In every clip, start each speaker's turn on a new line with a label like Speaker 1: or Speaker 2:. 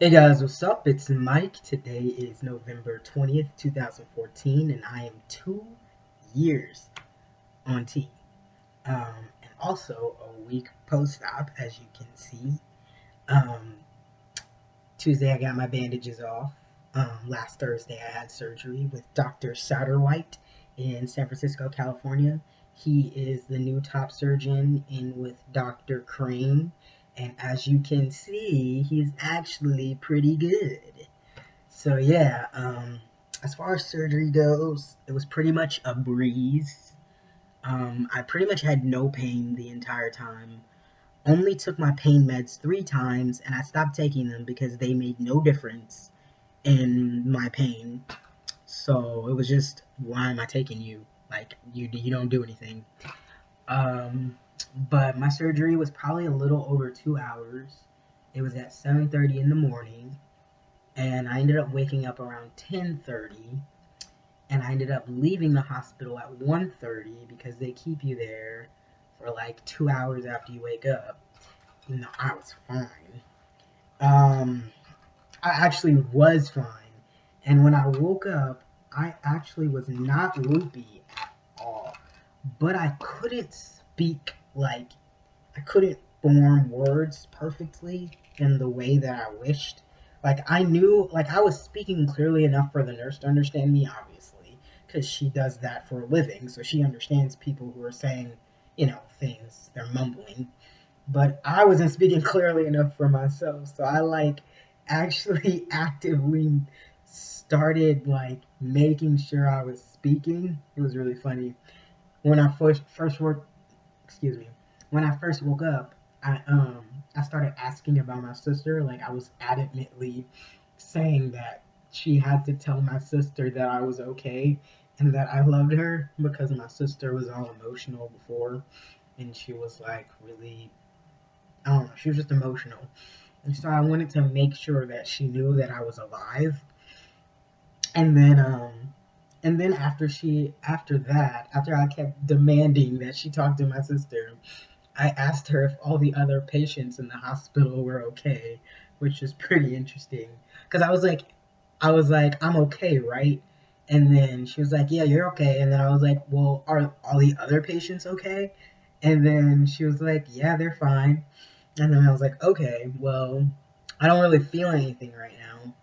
Speaker 1: Hey guys, what's up? It's Mike. Today is November 20th, 2014, and I am 2 years on T. And also a week post-op, as you can see. Um, Tuesday I got my bandages off. Last Thursday I had surgery with Dr. Satterwhite in San Francisco, California. He is the new top surgeon in with Dr. Crane. And as you can see, he's actually pretty good. So yeah, as far as surgery goes, it was pretty much a breeze. I pretty much had no pain the entire time. Only took my pain meds 3 times, and I stopped taking them because they made no difference in my pain. So it was just, why am I taking you? Like you don't do anything. Um, but my surgery was probably a little over 2 hours. It was at 7:30 in the morning, and I ended up waking up around 10:30, and I ended up leaving the hospital at 1:30 because they keep you there for like 2 hours after you wake up. No, I was fine. Um, I actually was fine, and when I woke up, I actually was not loopy at all, but I couldn't speak like I couldn't form words perfectly in the way that I wished. Like I knew, like I was speaking clearly enough for the nurse to understand me, obviously, because she does that for a living, so she understands people who are saying, things they're mumbling. But I wasn't speaking clearly enough for myself, so I like actually actively started like making sure I was speaking. It was really funny when I first worked excuse me, when I first woke up, I started asking about my sister. Like I was adamantly saying that she had to tell my sister that I was okay and that I loved her because my sister was all emotional before, and she was like really, I don't know, she was just emotional. And so I wanted to make sure that she knew that I was alive. And then after I kept demanding that she talk to my sister, I asked her if all the other patients in the hospital were okay, which is pretty interesting. Because I was like, I'm okay, right? And then she was like, yeah, you're okay. And then I was like, well, are all the other patients okay? And then she was like, yeah, they're fine. And then I was like, okay, well, I don't really feel anything right now,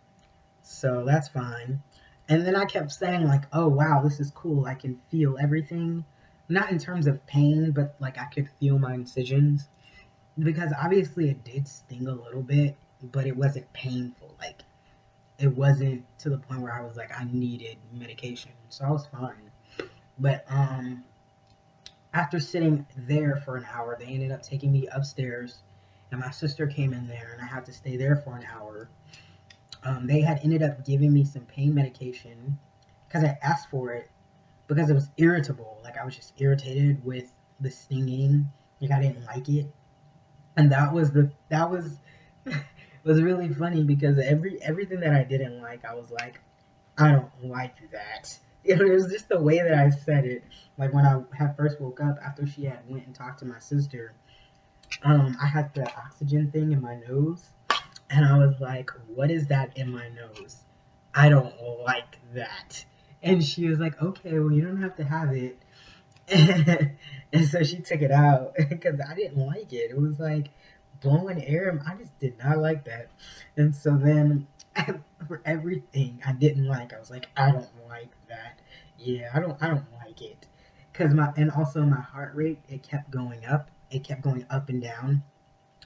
Speaker 1: so that's fine. And then I kept saying like, oh wow, this is cool. I can feel everything. Not in terms of pain, but like I could feel my incisions. Because obviously it did sting a little bit, but it wasn't painful. Like it wasn't to the point where I was like I needed medication. So I was fine. But after sitting there for an hour, they ended up taking me upstairs, and my sister came in there and I had to stay there for an hour. They had ended up giving me some pain medication because I asked for it because it was irritable. Like I was just irritated with the stinging. Like I didn't like it, and that was was really funny because everything that I didn't like, I was like, I don't like that. It was just the way that I said it. Like when I had first woke up after she had went and talked to my sister, I had the oxygen thing in my nose, and I was like, what is that in my nose? I don't like that. And she was like, okay, well, you don't have to have it. And so she took it out because I didn't like it. It was like blowing air. I just did not like that. And so then for everything I didn't like, I was like, I don't like that. Yeah, I don't like it. And also my heart rate, it kept going up. It kept going up and down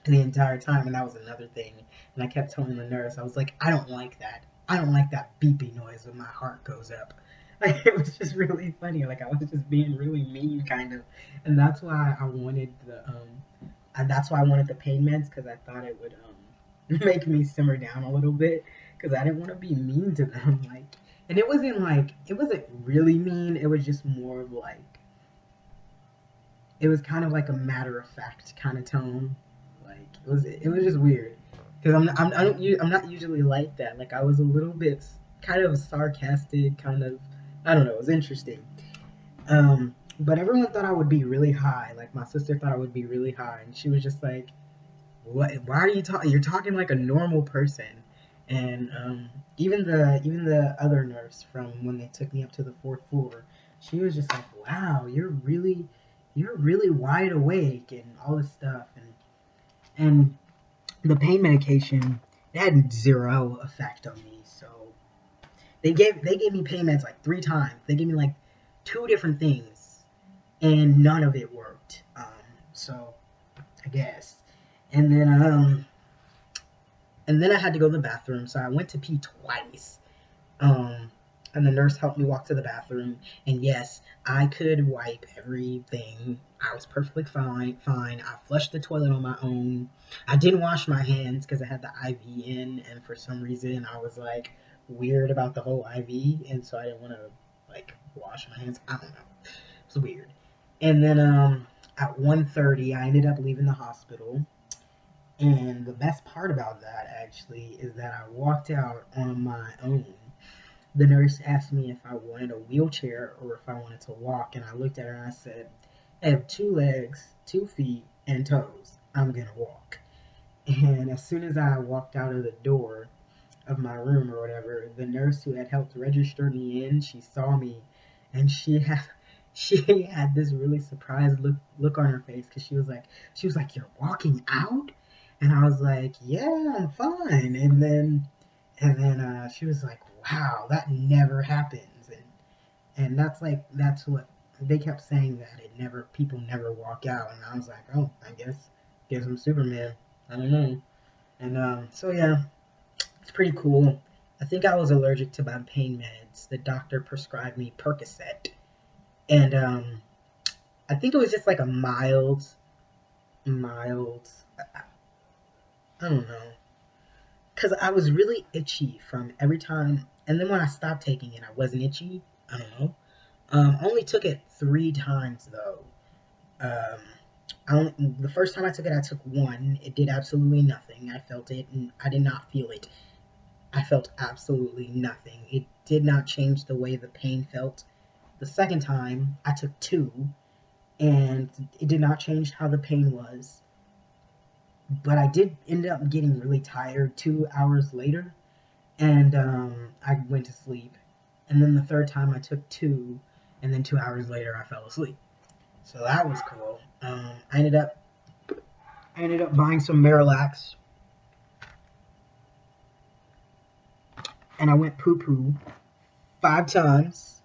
Speaker 1: the entire time, and that was another thing. And I kept telling the nurse, I was like, I don't like that. I don't like that beepy noise when my heart goes up. Like it was just really funny. Like I was just being really mean, kind of, and that's why I wanted the pain meds because I thought it would make me simmer down a little bit because I didn't want to be mean to them. Like, and it wasn't really mean. It was just more of like it was kind of like a matter of fact kind of tone. Like it was just weird because I'm not usually like that. Like I was a little bit kind of sarcastic, kind of, I don't know. It was interesting. But everyone thought I would be really high. Like my sister thought I would be really high, and she was just like, "What? Why are you talking? You're talking like a normal person." And even the other nurse from when they took me up to the fourth floor, she was just like, "Wow, you're really wide awake and all this stuff." And the pain medication, it had zero effect on me. So they gave me pain meds like 3 times. They gave me like 2 different things, and none of it worked. So I guess. And then um and then I had to go to the bathroom, so I went to pee twice. Um, and the nurse helped me walk to the bathroom. And yes, I could wipe everything. I was perfectly fine. Fine. I flushed the toilet on my own. I didn't wash my hands because I had the IV in, and for some reason I was like weird about the whole IV, and so I didn't want to like wash my hands. I don't know. It was weird. And then at 1:30, I ended up leaving the hospital. And the best part about that actually is that I walked out on my own. The nurse asked me if I wanted a wheelchair or if I wanted to walk, and I looked at her and I said, I have 2 legs, 2 feet, and toes. I'm gonna walk. And as soon as I walked out of the door of my room or whatever, the nurse who had helped register me in, she saw me, and she had this really surprised look on her face because she was like, "You're walking out?" And I was like, "Yeah, I'm fine." And then she was like, "Wow, that never happens." And that's what they kept saying, that it never people never walk out. And I was like, "Oh, I guess I'm Superman. I don't know." And so yeah, it's pretty cool. I think I was allergic to my pain meds. The doctor prescribed me Percocet, and I think it was just like a mild. I don't know, because I was really itchy from every time, and then when I stopped taking it, I wasn't itchy. I don't know. I only took it 3 times though. Um, the first time I took it, I took one. It did absolutely nothing. I felt it, and I did not feel it. I felt absolutely nothing. It did not change the way the pain felt. The second time, I took 2, and it did not change how the pain was. But I did end up getting really tired 2 hours later, and I went to sleep. And then the third time, I took 2, and then 2 hours later, I fell asleep. So that was cool. I ended up buying some Marilax, and I went poo poo 5 times,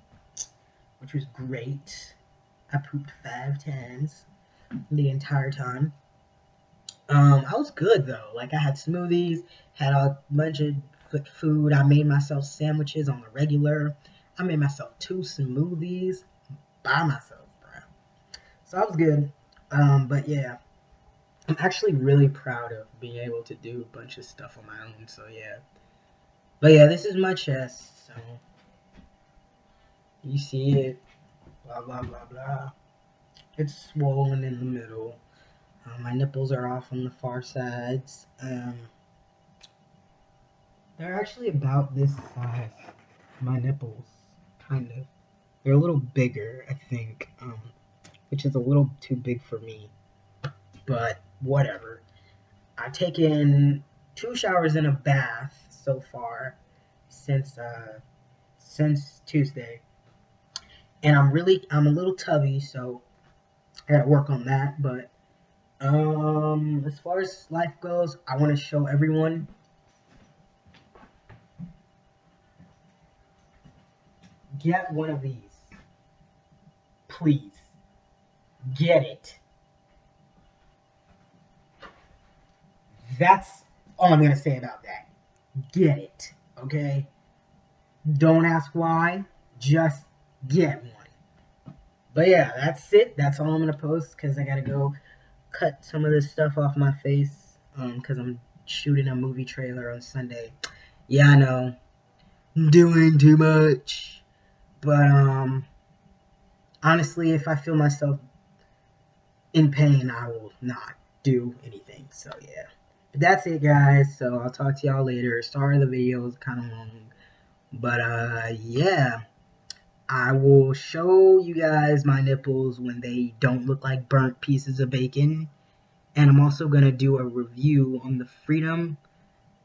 Speaker 1: which was great. I pooped 5 times the entire time. I was good though. Like I had smoothies, had a bunch of food. I made myself sandwiches on the regular. I made myself 2 smoothies by myself, bro. So I was good. But yeah, I'm actually really proud of being able to do a bunch of stuff on my own. So yeah. But yeah, this is my chest. So you see it. Blah blah blah blah. It's swollen in the middle. My nipples are off on the far sides. They're actually about this size. My nipples, kind of. They're a little bigger, I think, which is a little too big for me. But whatever. I've taken 2 showers and a bath so far since Tuesday, and I'm a little tubby, so I gotta work on that. But as far as life goes, I want to show everyone. Get one of these. Please. Get it. That's all I'm going to say about that. Get it. Okay? Don't ask why. Just get one. But yeah, that's it. That's all I'm going to post because I got to go cut some of this stuff off my face because I'm shooting a movie trailer on Sunday. Yeah, I know. I'm doing too much. But honestly, if I feel myself in pain, I will not do anything. So yeah. But that's it, guys. So I'll talk to y'all later. Sorry the video is kind of long. But yeah. I will show you guys my nipples when they don't look like burnt pieces of bacon. And I'm also going to do a review on the Freedom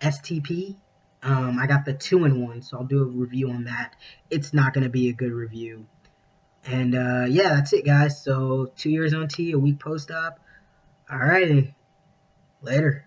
Speaker 1: STP. I got the 2-in-1, so I'll do a review on that. It's not going to be a good review. And yeah, that's it, guys. So 2 years on T, a week post-op. Alrighty, later.